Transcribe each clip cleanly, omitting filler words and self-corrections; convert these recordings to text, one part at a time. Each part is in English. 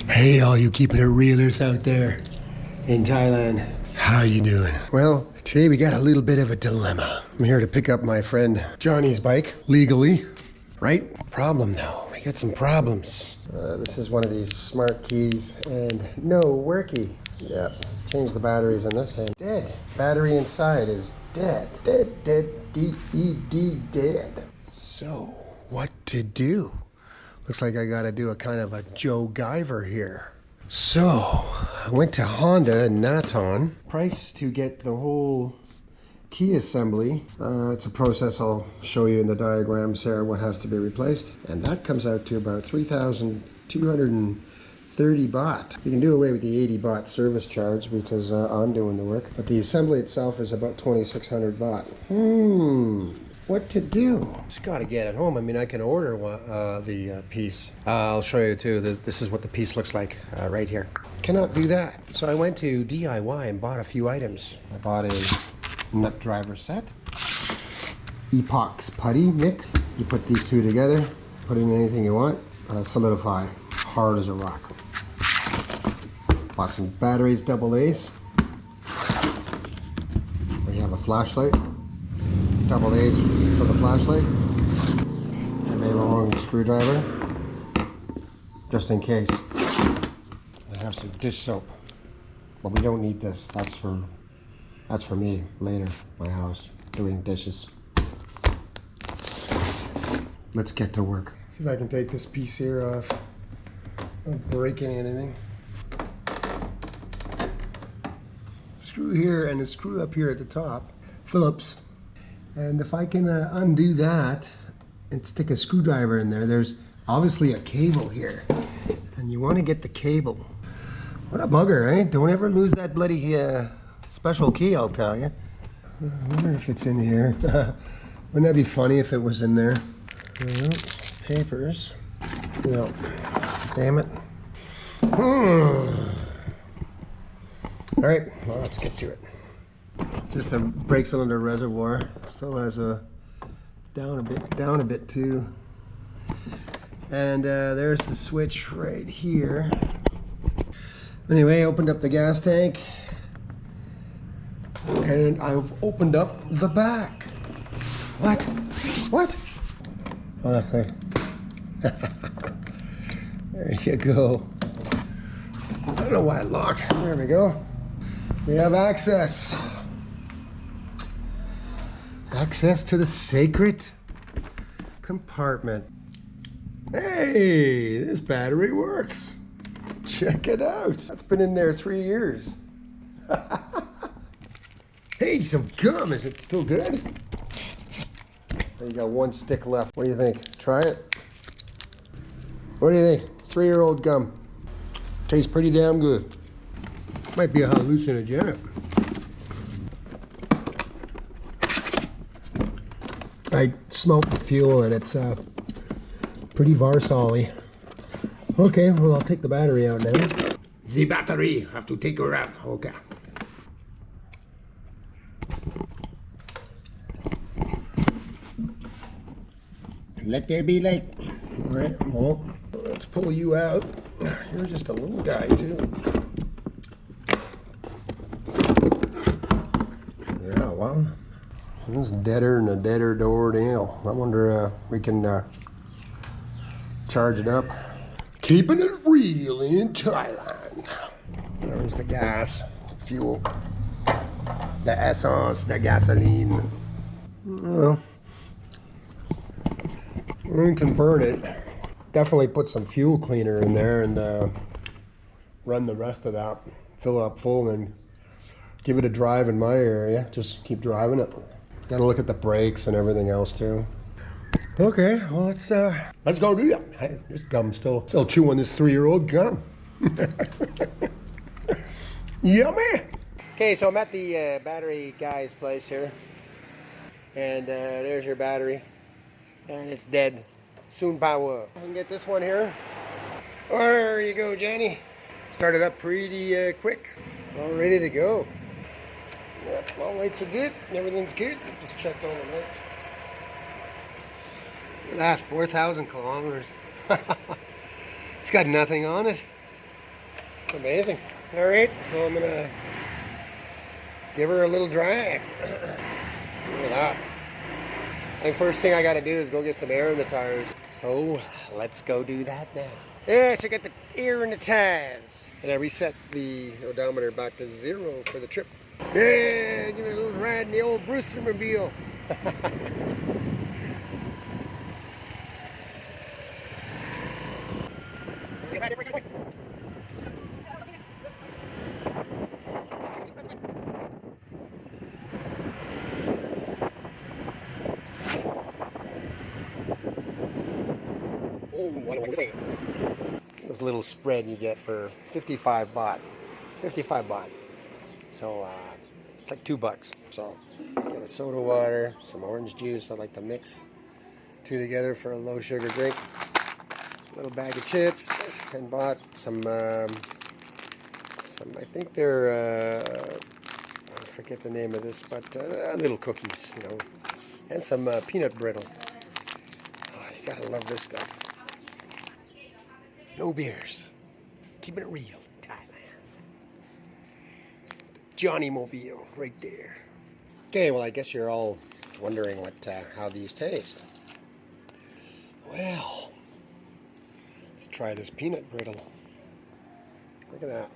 Hey, all you keeping it realers out there in Thailand. How you doing? Well, today we got a little bit of a dilemma. I'm here to pick up my friend Johnny's bike legally, right? Problem though, we got some problems. This is one of these smart keys and no worky. Yeah, change the batteries on this hand. Dead. Battery inside is dead. Dead, D-E-D, dead. So, what to do? Looks like I gotta do a kind of a Joe Guyver here. So, I went to Honda in Naton. Price to get the whole key assembly. It's a process I'll show you in the diagrams here what has to be replaced. And that comes out to about 3,230 baht. You can do away with the 80 baht service charge because I'm doing the work. But the assembly itself is about 2,600 baht. What to do? Just gotta get it home. I mean, I can order the piece. I'll show you too that this is what the piece looks like right here. Cannot do that. So I went to DIY and bought a few items. I bought a nut driver set, epox putty mix. You put these two together, put in anything you want, solidify, hard as a rock. Bought some batteries, double A's. We have a flashlight. Double A's for the flashlight. And a long screwdriver, just in case. I have some dish soap, but we don't need this. That's for me later. My house doing dishes. Let's get to work. See if I can take this piece here off. Not breaking anything. Screw here and a screw up here at the top. Phillips. And if I can undo that and stick a screwdriver in there, there's obviously a cable here. And you want to get the cable. What a bugger, eh? Don't ever lose that bloody special key, I'll tell you. I wonder if it's in here. Wouldn't that be funny if it was in there? Papers. No. Damn it. All right, well, let's get to it. It's just the brake cylinder reservoir. Still has a down a bit too. And there's the switch right here. Anyway, opened up the gas tank. And I've opened up the back. What? What? Oh, okay. There you go. I don't know why it locked. There we go. We have access. Access to the sacred compartment. Hey, this battery works. Check it out. That's been in there 3 years. Hey, some gum. Is it still good? You got one stick left. What do you think? Try it? What do you think? 3-year-old gum. Tastes pretty damn good. Might be a hallucinogenic. I smelt the fuel and it's pretty Varsally. Okay, well I'll take the battery out now. The battery, have to take her out. Okay. Let there be light. All right, well, let's pull you out. You're just a little guy too. Yeah, well. It's deader than a deader door nail. I wonder we can charge it up. Keeping it real in Thailand. There's the gas, fuel, the essence, the gasoline. Well, we can burn it. Definitely put some fuel cleaner in there and run the rest of that. Fill it up full and give it a drive in my area. Just keep driving it. Got to look at the brakes and everything else too. Okay, well let's go do that. Hey, this gum's still chewing this 3-year-old gum. Yummy. Okay, so I'm at the battery guy's place here, and there's your battery, and it's dead. Soon power. I can get this one here. There you go, Johnny. Started up pretty quick. All ready to go. Yep, all lights are good. Everything's good. Just checked all the lights. Look at that, 4,000 kilometers. It's got nothing on it. Amazing. All right, so I'm gonna give her a little drag. Look at that. I think first thing I gotta do is go get some air in the tires. So let's go do that now. Yeah, so I got the air in the tires. And I reset the odometer back to 0 for the trip. Yeah, give it a little ride in the old Brewster-mobile. This little spread you get for 55 baht. 55 baht. So it's like $2. So get a soda water, some orange juice. I like to mix two together for a low sugar drink. A little bag of chips, and bought some I think they're I forget the name of this, but little cookies, you know, and some peanut brittle. Oh, you gotta love this stuff. No beers. Keeping it real in Thailand. Johnny Mobile right there. Okay, well I guess you're all wondering what how these taste. Well, let's try this peanut brittle. Look at that.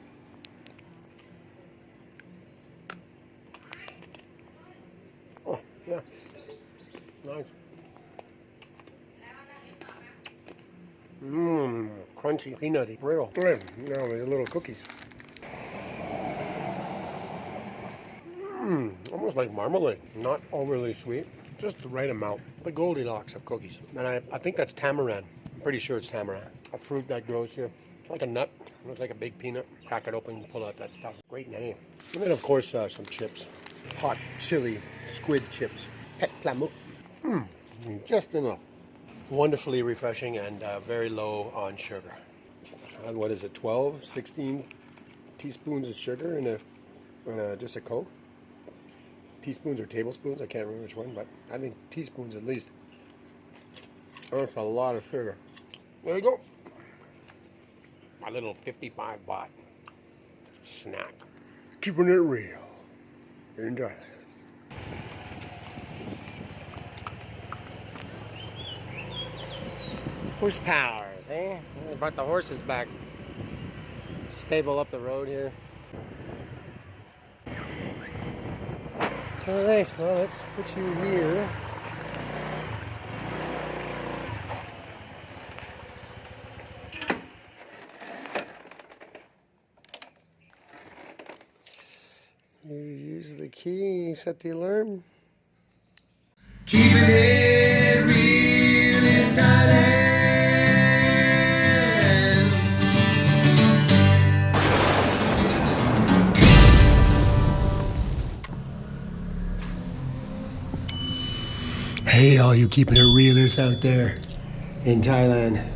Oh, yeah. Nice. Mmm, crunchy, peanutty, brittle. Now they're little cookies. Mmm, almost like marmalade. Not overly sweet, just the right amount. The Goldilocks of cookies. And I think that's tamarind. I'm pretty sure it's tamarind. A fruit that grows here. Like a nut. Looks like a big peanut. Crack it open, pull out that stuff. Great name. And then of course some chips. Hot chili squid chips. Pet plamuk. Mmm, just enough. Wonderfully refreshing and very low on sugar. And what is it, 12, 16 teaspoons of sugar in a just a Coke? Teaspoons or tablespoons, I can't remember which one, but I think teaspoons at least. That's a lot of sugar. There you go. My little 55 baht snack. Keeping it real. Enjoy it. Horse powers, eh? I brought the horses back. Stable up the road here. Alright, well let's put you here. You use the key, set the alarm. Keeping it real in Thailand. Hey, all you keeping it realers out there in Thailand.